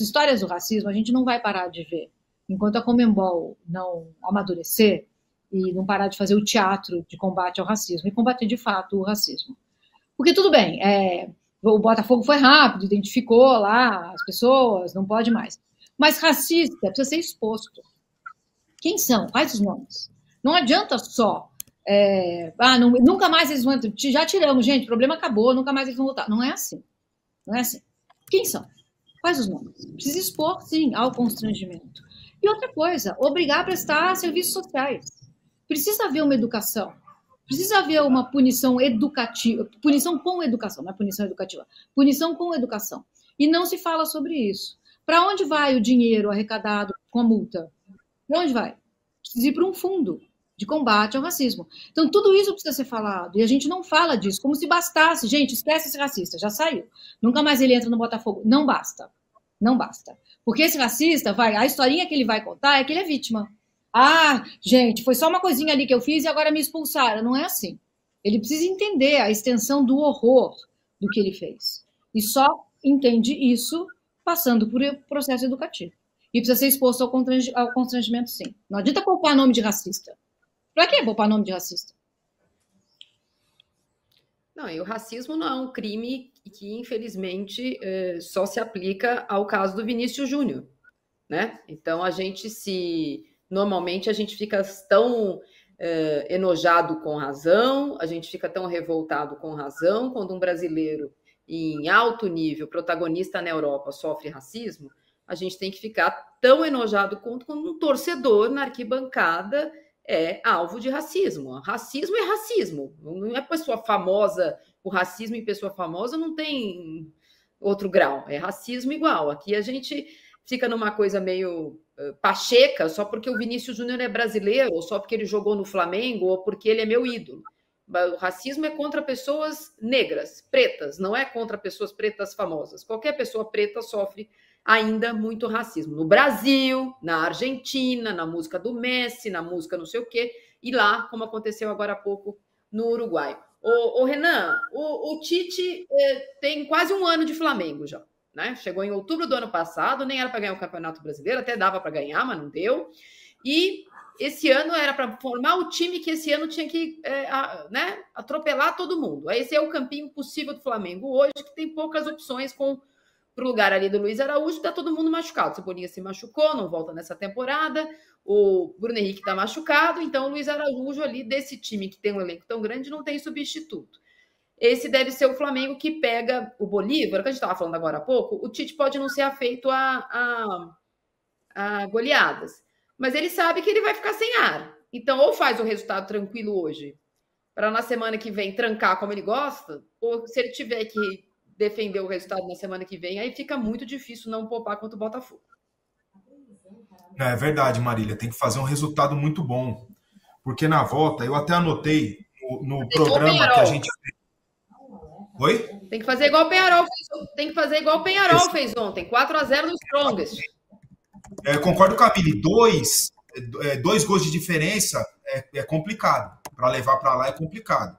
histórias do racismo a gente não vai parar de ver. Enquanto a Conmebol não amadurecer e não parar de fazer o teatro de combate ao racismo e combater de fato o racismo. Porque tudo bem, o Botafogo foi rápido, identificou lá as pessoas, não pode mais. Mas racista precisa ser exposto. Quem são? Quais os nomes? Não adianta só... nunca mais eles vão entrar. Já tiramos, gente, o problema acabou, nunca mais eles vão voltar. Não é assim. Não é assim. Quem são? Quais os nomes? Precisa expor, sim, ao constrangimento. E outra coisa, obrigar a prestar serviços sociais. Precisa haver uma educação. Precisa haver uma punição educativa. Punição com educação, não é punição educativa. Punição com educação. E não se fala sobre isso. Para onde vai o dinheiro arrecadado com a multa? Para onde vai? Precisa ir para um fundo de combate ao racismo. Então, tudo isso precisa ser falado. E a gente não fala disso, como se bastasse. Gente, esquece esse racista, já saiu. Nunca mais ele entra no Botafogo. Não basta. Não basta. Porque esse racista, a historinha que ele vai contar é que ele é vítima. Ah, gente, foi só uma coisinha ali que eu fiz e agora me expulsaram. Não é assim. Ele precisa entender a extensão do horror do que ele fez. E só entende isso passando por processo educativo. E precisa ser exposto ao constrangimento, sim. Não adianta poupar nome de racista. Para que poupar nome de racista? Não, e o racismo não é um crime que, infelizmente, só se aplica ao caso do Vinícius Júnior, né? Então, normalmente a gente fica tão enojado com razão, a gente fica tão revoltado com razão, quando um brasileiro em alto nível, protagonista na Europa, sofre racismo, a gente tem que ficar tão enojado quanto quando um torcedor na arquibancada é alvo de racismo. Racismo é racismo. Não é pessoa famosa. O racismo em pessoa famosa não tem outro grau. É racismo igual. Aqui a gente fica numa coisa meio pacheca só porque o Vinícius Júnior é brasileiro, ou só porque ele jogou no Flamengo, ou porque ele é meu ídolo. O racismo é contra pessoas negras, pretas, não é contra pessoas pretas famosas. Qualquer pessoa preta sofre ainda muito racismo. No Brasil, na Argentina, na música do Messi, na música não sei o quê, e lá, como aconteceu agora há pouco, no Uruguai. Ô Renan, o Tite tem quase um ano de Flamengo já, né? Chegou em outubro do ano passado, nem era para ganhar o Campeonato Brasileiro, até dava para ganhar, mas não deu. E esse ano era para formar o time que esse ano tinha que atropelar todo mundo. Esse é o campinho possível do Flamengo hoje, que tem poucas opções para o lugar ali do Luiz Araújo, está todo mundo machucado. O Cebolinha se machucou, não volta nessa temporada. O Bruno Henrique está machucado, então o Luiz Araújo ali, desse time que tem um elenco tão grande, não tem substituto. Esse deve ser o Flamengo que pega o Bolívar, que a gente estava falando agora há pouco. O Tite pode não ser afeito a goleadas, mas ele sabe que ele vai ficar sem ar. Então, ou faz o resultado tranquilo hoje, para na semana que vem trancar como ele gosta, ou se ele tiver que defender o resultado na semana que vem, aí fica muito difícil não poupar contra o Botafogo. É verdade, Marília, tem que fazer um resultado muito bom, porque na volta, eu até anotei no programa que a gente fez. Oi? Tem que fazer igual o Peñarol fez, fez ontem, 4-0 no Strongest. Concordo com a Mili, dois gols de diferença é complicado, para levar para lá é complicado.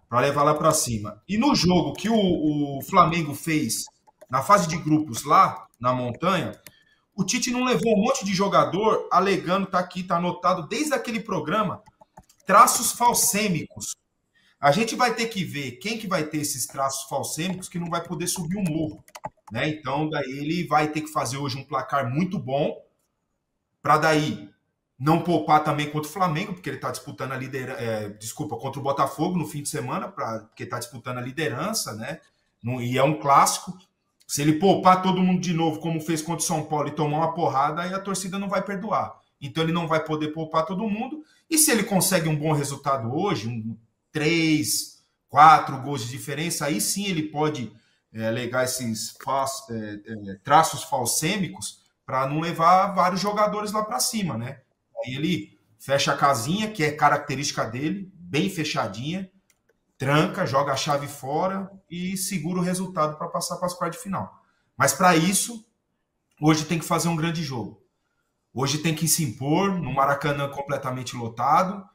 Para levar lá para cima. E no jogo que o Flamengo fez na fase de grupos lá na montanha, o Tite não levou um monte de jogador alegando, tá aqui, tá anotado desde aquele programa, traços falsêmicos. A gente vai ter que ver quem que vai ter esses traços falsêmicos que não vai poder subir o morro, né? Então daí ele vai ter que fazer hoje um placar muito bom para daí não poupar também contra o Flamengo, porque ele está disputando a liderança. Contra o Botafogo no fim de semana, porque está disputando a liderança, né? E é um clássico. Se ele poupar todo mundo de novo, como fez contra o São Paulo, e tomar uma porrada, aí a torcida não vai perdoar. Então ele não vai poder poupar todo mundo. E se ele consegue um bom resultado hoje, 3, 4 gols de diferença, aí sim ele pode alegar esses traços falsêmicos para não levar vários jogadores lá para cima, né? Aí ele fecha a casinha, que é característica dele, bem fechadinha, tranca, joga a chave fora e segura o resultado para passar para as quartas de final. Mas para isso, hoje tem que fazer um grande jogo. Hoje tem que se impor no Maracanã completamente lotado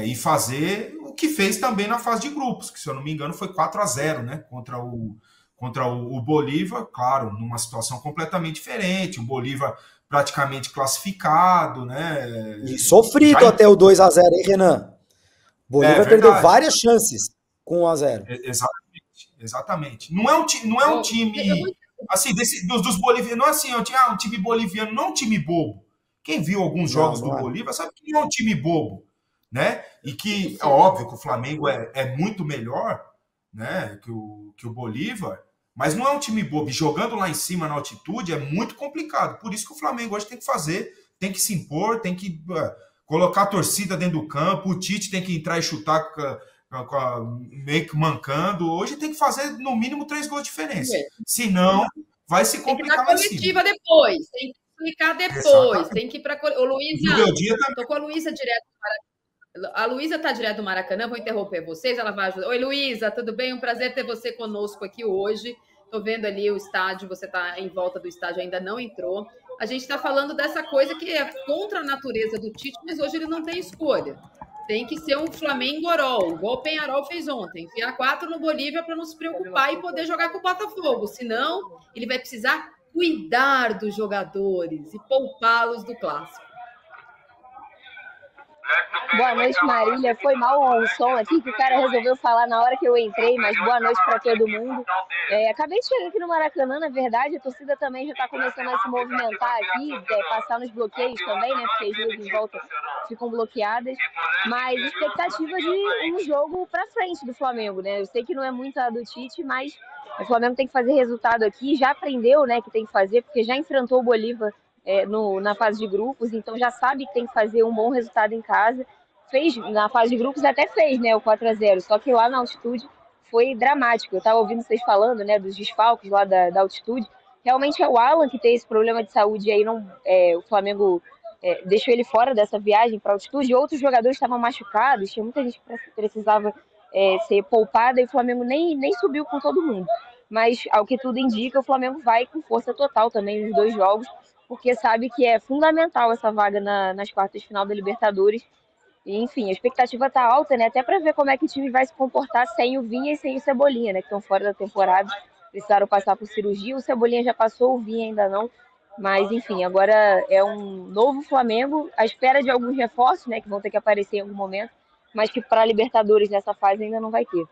e fazer o que fez também na fase de grupos, que se eu não me engano foi 4-0, né? Contra contra o Bolívar, claro, numa situação completamente diferente, o Bolívar praticamente classificado, né? E sofrido até o 2-0, hein, Renan? O Bolívar perdeu várias chances com 1-0. Exatamente. Não é um time assim, dos bolivianos, não é assim, um time boliviano, não é um time bobo. Quem viu alguns jogos do Bolívar sabe que não é um time bobo, né? E que é óbvio que o Flamengo é muito melhor, né, que o Bolívar, mas não é um time bobo. E jogando lá em cima na altitude é muito complicado. Por isso que o Flamengo hoje tem que se impor, tem que colocar a torcida dentro do campo, o Tite tem que entrar e chutar meio que mancando. Hoje tem que fazer no mínimo 3 gols de diferença. Senão vai se complicar mais. Tem que ir pra coletiva depois, tem que explicar depois. Exatamente. Tem que ir para Luísa, tô com a Luísa direto do Maracanã. A Luísa está direto do Maracanã, vou interromper vocês, ela vai ajudar. Oi, Luísa, tudo bem? Um prazer ter você conosco aqui hoje. Estou vendo ali o estádio, você está em volta do estádio, ainda não entrou. A gente está falando dessa coisa que é contra a natureza do Tite, mas hoje ele não tem escolha. Tem que ser um Flamengo-Orol, igual o Peñarol fez ontem. Enfiar 4 no Bolívia para não se preocupar e poder jogar com o Botafogo. Senão, ele vai precisar cuidar dos jogadores e poupá-los do clássico. Boa noite, Marília. Foi mal o som aqui que o cara resolveu falar na hora que eu entrei, mas boa noite para todo mundo. Acabei de chegar aqui no Maracanã, na verdade, a torcida também já está começando a se movimentar aqui, passar nos bloqueios também, né? Porque as ruas em volta ficam bloqueadas. Mas expectativa de um jogo para frente do Flamengo, né? Eu sei que não é muito a do Tite, mas o Flamengo tem que fazer resultado aqui. Já aprendeu, né, que tem que fazer, porque já enfrentou o Bolívar na fase de grupos, então já sabe que tem que fazer um bom resultado em casa. Fez, na fase de grupos até fez, né, o 4-0, só que lá na altitude foi dramático. Eu estava ouvindo vocês falando, né, dos desfalques lá da altitude. Realmente é o Alan que tem esse problema de saúde e aí o Flamengo deixou ele fora dessa viagem para a altitude. Outros jogadores estavam machucados, tinha muita gente que precisava ser poupada e o Flamengo nem subiu com todo mundo. Mas, ao que tudo indica, o Flamengo vai com força total também nos 2 jogos, porque sabe que é fundamental essa vaga nas quartas de final da Libertadores. E, enfim, a expectativa está alta, né? Até para ver como é que o time vai se comportar sem o Vinha e sem o Cebolinha, né? Que estão fora da temporada, precisaram passar por cirurgia. O Cebolinha já passou, o Vinha ainda não. Mas, enfim, agora é um novo Flamengo, à espera de alguns reforços, né? Que vão ter que aparecer em algum momento, mas que para a Libertadores nessa fase ainda não vai ter.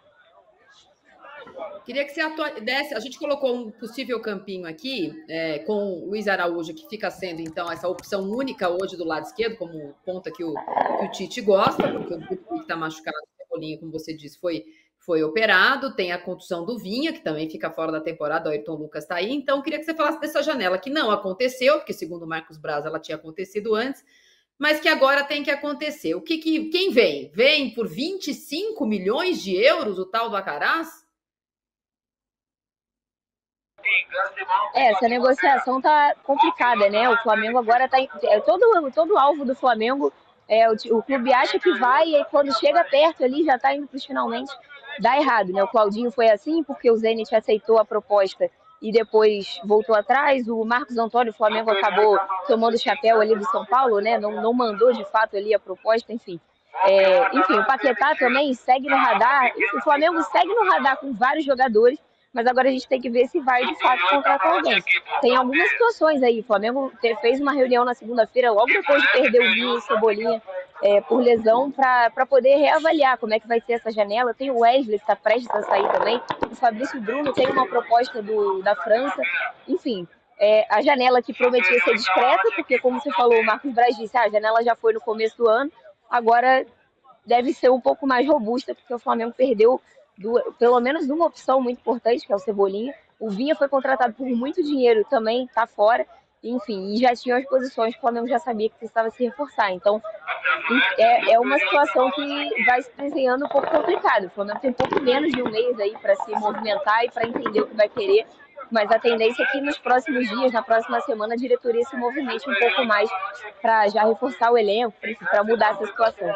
Queria que você desse, a gente colocou um possível campinho aqui, com o Luiz Araújo, que fica sendo, então, essa opção única hoje do lado esquerdo, como ponta que o Tite gosta, porque o Guto que está machucado, o Cebolinha, como você disse, foi operado, tem a contusão do Vinha, que também fica fora da temporada, o Ayrton Lucas está aí, então queria que você falasse dessa janela, que não aconteceu, porque segundo o Marcos Braz, ela tinha acontecido antes, mas que agora tem que acontecer. Quem vem? Vem por 25 milhões de euros o tal do Acaraz? Essa negociação tá complicada, né? O Flamengo agora tá todo alvo do Flamengo. O clube acha que vai, e aí quando chega perto ali, já tá indo para os finalmente, dá errado, né? O Claudinho foi assim, porque o Zenit aceitou a proposta e depois voltou atrás. O Marcos Antônio, o Flamengo acabou tomando o chapéu ali do São Paulo, né? Não mandou de fato ali a proposta, enfim. Enfim, o Paquetá também segue no radar. O Flamengo segue no radar com vários jogadores, mas agora a gente tem que ver se vai, de fato, contratar alguém. Tem algumas situações aí. O Flamengo fez uma reunião na segunda-feira, logo depois de perder o Vinha e o Cebolinha por lesão, para poder reavaliar como é que vai ser essa janela. Tem o Wesley, que está prestes a sair também. O Fabrício Bruno tem uma proposta da França. Enfim, a janela que prometia ser discreta, porque, como você falou, o Marcos Braz disse, a janela já foi no começo do ano, agora deve ser um pouco mais robusta, porque o Flamengo perdeu pelo menos uma opção muito importante, que é o Cebolinha. O Vinha foi contratado por muito dinheiro, também está fora. Enfim, e já tinham as posições que o Flamengo já sabia que precisava se reforçar. Então, é uma situação que vai se desenhando um pouco complicada. O Flamengo tem um pouco menos de um mês aí para se movimentar e para entender o que vai querer. Mas a tendência é que nos próximos dias, na próxima semana, a diretoria se movimente um pouco mais para já reforçar o elenco, para mudar essa situação.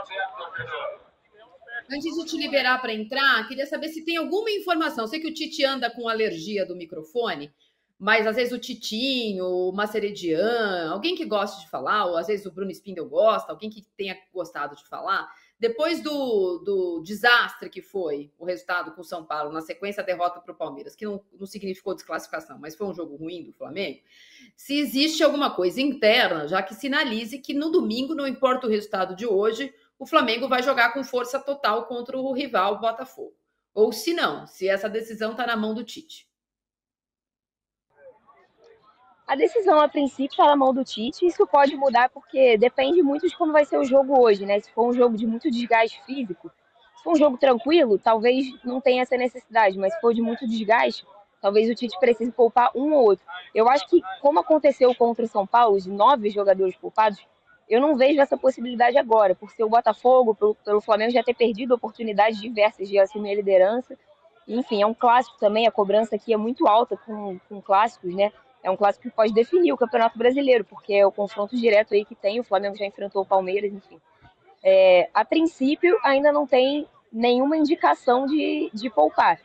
Antes de te liberar para entrar, queria saber se tem alguma informação. Sei que o Tite anda com alergia do microfone, mas às vezes o Titinho, o Maceredian, alguém que goste de falar, ou às vezes o Bruno Spindel gosta, alguém que tenha gostado de falar, Depois do desastre que foi o resultado com o São Paulo, na sequência a derrota para o Palmeiras, que não significou desclassificação, mas foi um jogo ruim do Flamengo, se existe alguma coisa interna, já que sinalize que no domingo, não importa o resultado de hoje, o Flamengo vai jogar com força total contra o rival Botafogo. Ou se não, se essa decisão está na mão do Tite. A decisão, a princípio, está na mão do Tite. Isso pode mudar porque depende muito de como vai ser o jogo hoje, né? Se for um jogo de muito desgaste físico, se for um jogo tranquilo, talvez não tenha essa necessidade, mas se for de muito desgaste, talvez o Tite precise poupar um ou outro. Eu acho que, como aconteceu contra o São Paulo, de 9 jogadores poupados, eu não vejo essa possibilidade agora, por ser o Botafogo, pelo Flamengo já ter perdido oportunidades diversas de assumir a liderança. Enfim, é um clássico também, a cobrança aqui é muito alta com clássicos, né? É um clássico que pode definir o Campeonato Brasileiro, porque é o confronto direto aí que tem, o Flamengo já enfrentou o Palmeiras, enfim. A princípio, ainda não tem nenhuma indicação de poupar.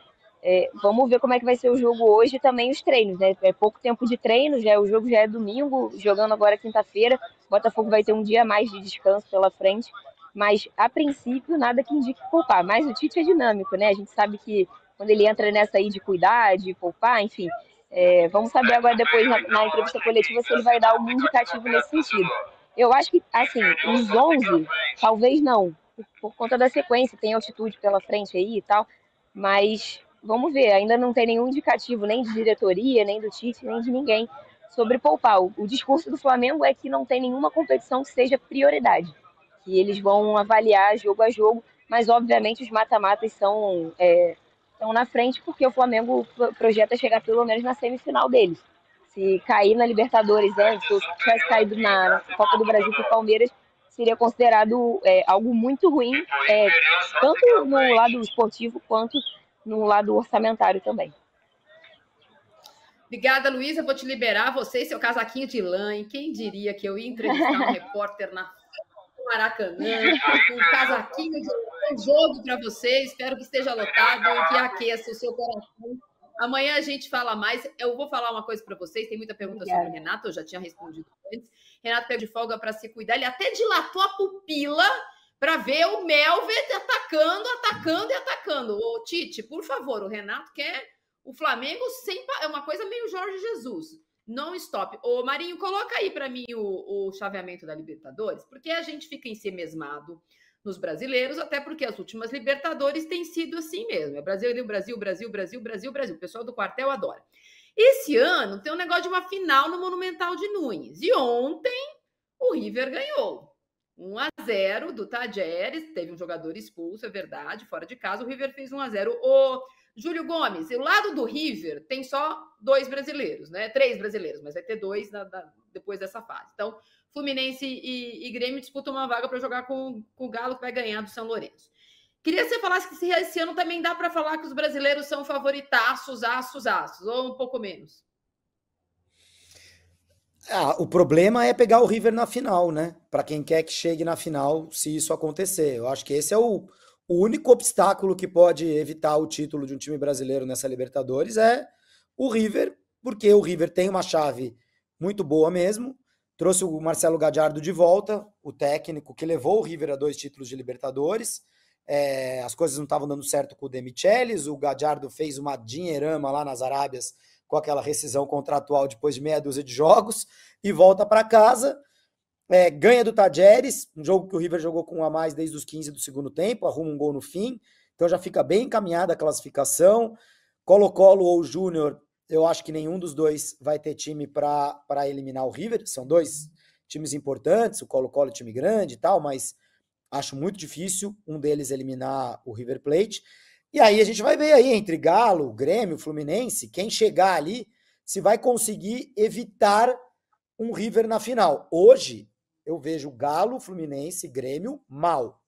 Vamos ver como é que vai ser o jogo hoje e também os treinos, né? É pouco tempo de treino, o jogo já é domingo, jogando agora quinta-feira. O Botafogo vai ter um dia a mais de descanso pela frente, mas a princípio nada que indique poupar. Mas o Tite é dinâmico, né? A gente sabe que quando ele entra nessa aí de cuidar, de poupar, enfim, vamos saber agora depois na entrevista coletiva se ele vai dar algum indicativo nesse sentido. Eu acho que, assim, os 11, talvez não, por conta da sequência, tem altitude pela frente aí e tal, mas vamos ver, ainda não tem nenhum indicativo, nem de diretoria, nem do Tite, nem de ninguém sobre poupar. O discurso do Flamengo é que não tem nenhuma competição que seja prioridade, que eles vão avaliar jogo a jogo, mas obviamente os mata-matas estão na frente porque o Flamengo projeta chegar pelo menos na semifinal deles. Se cair na Libertadores antes, ou se tivesse caído na Copa do Brasil para o Palmeiras, seria considerado algo muito ruim, tanto no lado esportivo quanto no lado orçamentário também. Obrigada, Luísa. Vou te liberar, você e seu casaquinho de lã. E quem diria que eu ia entrevistar um repórter na Maracanã, com um casaquinho de lã, um jogo para você. Espero que esteja lotado e que aqueça o seu coração. Amanhã a gente fala mais. Eu vou falar uma coisa para vocês. Tem muita pergunta sobre o Renato, eu já tinha respondido antes. Renato pede folga para se cuidar. Ele até dilatou a pupila para ver o Melved atacando. Ô, Tite, por favor, o Renato quer o Flamengo sem... É uma coisa meio Jorge Jesus. Não stop. Ô, Marinho, coloca aí para mim o chaveamento da Libertadores, porque a gente fica ensimesmado nos brasileiros, até porque as últimas Libertadores têm sido assim mesmo. É Brasil. O pessoal do quartel adora. Esse ano tem um negócio de uma final no Monumental de Nunes. E ontem o River ganhou. 1-0 do Tadjeres. Teve um jogador expulso, é verdade, fora de casa. O River fez 1-0. Ô, Júlio Gomes, o lado do River tem só 2 brasileiros, né? 3 brasileiros, mas vai ter 2 depois dessa fase. Então, Fluminense e Grêmio disputam uma vaga para jogar com o Galo, que vai ganhar do São Lourenço. Queria que você falasse que esse ano também dá para falar que os brasileiros são favoritaços, aços, ou um pouco menos. O problema é pegar o River na final, né? Para quem quer que chegue na final, se isso acontecer. Eu acho que esse é o único obstáculo que pode evitar o título de um time brasileiro nessa Libertadores é o River, porque o River tem uma chave muito boa mesmo. Trouxe o Marcelo Gallardo de volta, o técnico que levou o River a 2 títulos de Libertadores. As coisas não estavam dando certo com o De Michelis, o Gallardo fez uma dinheirama lá nas Arábias com aquela rescisão contratual depois de meia dúzia de jogos e volta para casa, ganha do Tadjeres, um jogo que o River jogou com 1 a mais desde os 15 do segundo tempo, arruma um gol no fim, então já fica bem encaminhada a classificação. Colo-Colo ou Júnior, eu acho que nenhum dos dois vai ter time para eliminar o River, são 2 times importantes, o Colo-Colo é time grande e tal, mas acho muito difícil um deles eliminar o River Plate. E aí a gente vai ver aí entre Galo, Grêmio, Fluminense, quem chegar ali, se vai conseguir evitar um River na final. Hoje, eu vejo Galo, Fluminense, Grêmio mal.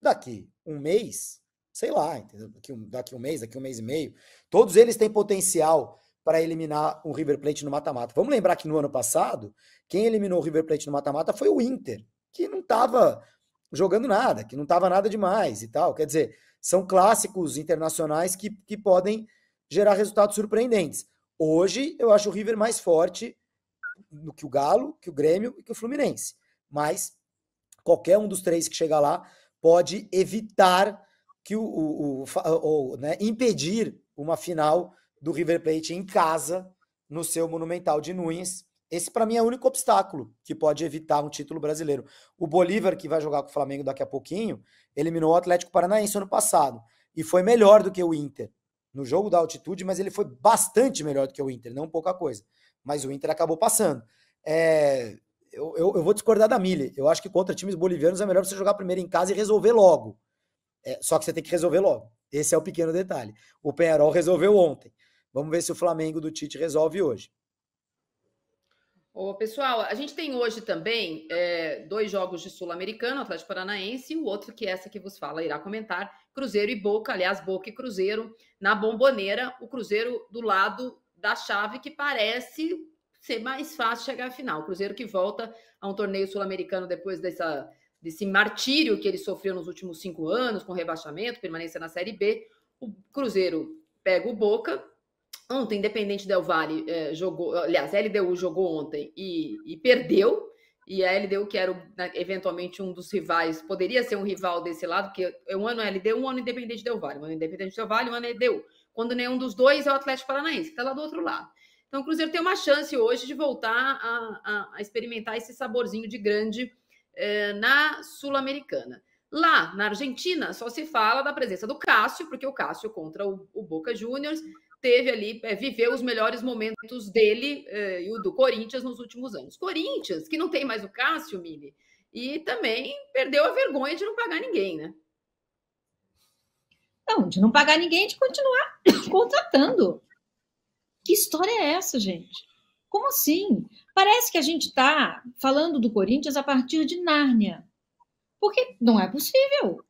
Daqui um mês, sei lá, entendeu? Daqui um mês e meio, todos eles têm potencial para eliminar um River Plate no mata-mata. Vamos lembrar que no ano passado, quem eliminou o River Plate no mata-mata foi o Inter, que não estava jogando nada, que não estava nada demais e tal. Quer dizer, são clássicos internacionais que podem gerar resultados surpreendentes. Hoje, eu acho o River mais forte do que o Galo, que o Grêmio e que o Fluminense. Mas qualquer um dos 3 que chegar lá pode evitar que né, impedir uma final do River Plate em casa, no seu Monumental de Núñez. Esse, para mim, é o único obstáculo que pode evitar um título brasileiro. O Bolívar, que vai jogar com o Flamengo daqui a pouquinho, eliminou o Atlético Paranaense ano passado. E foi melhor do que o Inter no jogo da altitude, mas ele foi bastante melhor do que o Inter, não pouca coisa. Mas o Inter acabou passando. Eu vou discordar da Mili. Eu acho que contra times bolivianos é melhor você jogar primeiro em casa e resolver logo. Só que você tem que resolver logo. Esse é o pequeno detalhe. O Peñarol resolveu ontem. Vamos ver se o Flamengo do Tite resolve hoje. Ô, pessoal, a gente tem hoje também 2 jogos de Sul-Americano, Atlético Paranaense, e o outro que essa que vos fala irá comentar, Cruzeiro e Boca, aliás, Boca e Cruzeiro, na Bomboneira, o Cruzeiro do lado da chave que parece ser mais fácil chegar à final. O Cruzeiro que volta a um torneio sul-americano depois desse martírio que ele sofreu nos últimos 5 anos, com rebaixamento, permanência na Série B. O Cruzeiro pega o Boca. Ontem, Independente Del Valle jogou, aliás, a LDU jogou ontem e perdeu, e a LDU, que era eventualmente um dos rivais, poderia ser um rival desse lado, porque um ano é LDU, um ano Independente Del Valle, um ano Independente Del Valle, um ano é LDU. Quando nenhum dos dois é o Atlético Paranaense, que está lá do outro lado. Então, o Cruzeiro tem uma chance hoje de voltar a experimentar esse saborzinho de grande na Sul-Americana. Lá, na Argentina, só se fala da presença do Cássio, porque o Cássio contra o Boca Juniors teve ali, viveu os melhores momentos dele e o do Corinthians nos últimos anos. Corinthians, que não tem mais o Cássio, Mili, e também perdeu a vergonha de não pagar ninguém, né? Não, de não pagar ninguém, de continuar contratando. Que história é essa, gente? Como assim? Parece que a gente está falando do Corinthians a partir de Nárnia. Porque não é possível.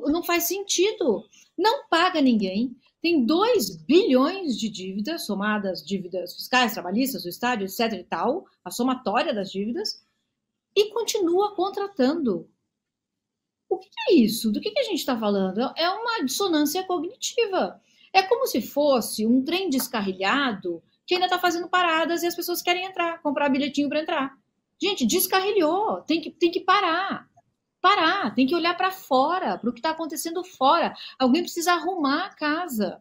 Não faz sentido. Não paga ninguém. Tem 2 bilhões de dívidas, somadas dívidas fiscais, trabalhistas, do estádio, etc. e tal, a somatória das dívidas, e continua contratando. O que é isso? Do que a gente está falando? É uma dissonância cognitiva. É como se fosse um trem descarrilhado que ainda está fazendo paradas e as pessoas querem entrar, comprar bilhetinho para entrar. Gente, descarrilhou, tem que parar. Tem que olhar para fora, para o que está acontecendo fora. Alguém precisa arrumar a casa.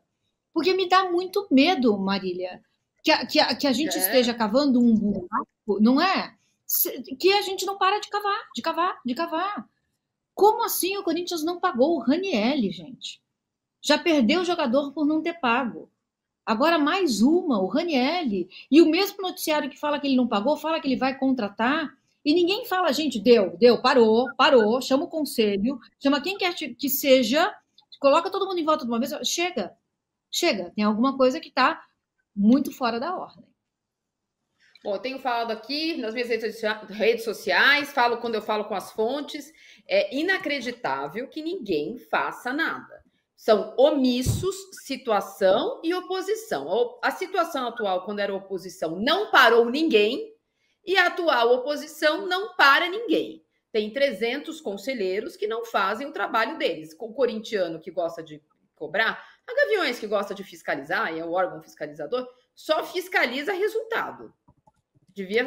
Porque me dá muito medo, Marília, que a gente esteja cavando um buraco, não é? Que a gente não para de cavar. Como assim o Corinthians não pagou o Ranieri, gente? Já perdeu o jogador por não ter pago. Agora mais uma, o Ranieri. E o mesmo noticiário que fala que ele não pagou, fala que ele vai contratar. E ninguém fala, gente, deu, parou, chama o conselho, chama quem quer que seja, coloca todo mundo em volta de uma vez, chega, tem alguma coisa que está muito fora da ordem. Bom, eu tenho falado aqui nas minhas redes sociais, falo quando eu falo com as fontes, é inacreditável que ninguém faça nada. São omissos, situação e oposição. A situação atual, quando era oposição, não parou ninguém, e a atual oposição não para ninguém. Tem 300 conselheiros que não fazem o trabalho deles. O corintiano que gosta de cobrar, a Gaviões que gosta de fiscalizar, e é o órgão fiscalizador, só fiscaliza resultado. Devia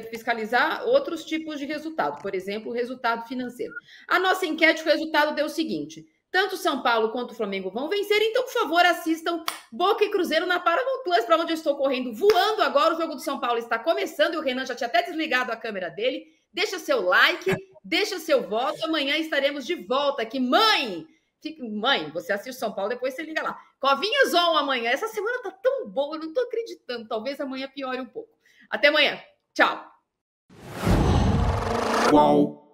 fiscalizar outros tipos de resultado, por exemplo, o resultado financeiro. A nossa enquete, o resultado deu o seguinte: tanto São Paulo quanto o Flamengo vão vencer, então, por favor, assistam Boca e Cruzeiro na Paramount Plus, para onde eu estou correndo, voando agora. O jogo do São Paulo está começando e o Renan já tinha até desligado a câmera dele. Deixa seu like, deixa seu voto. Amanhã estaremos de volta aqui. Mãe, você assiste São Paulo, depois você liga lá. Covinha Zon amanhã. Essa semana tá tão boa, eu não tô acreditando. Talvez amanhã piore um pouco. Até amanhã. Tchau. Uau.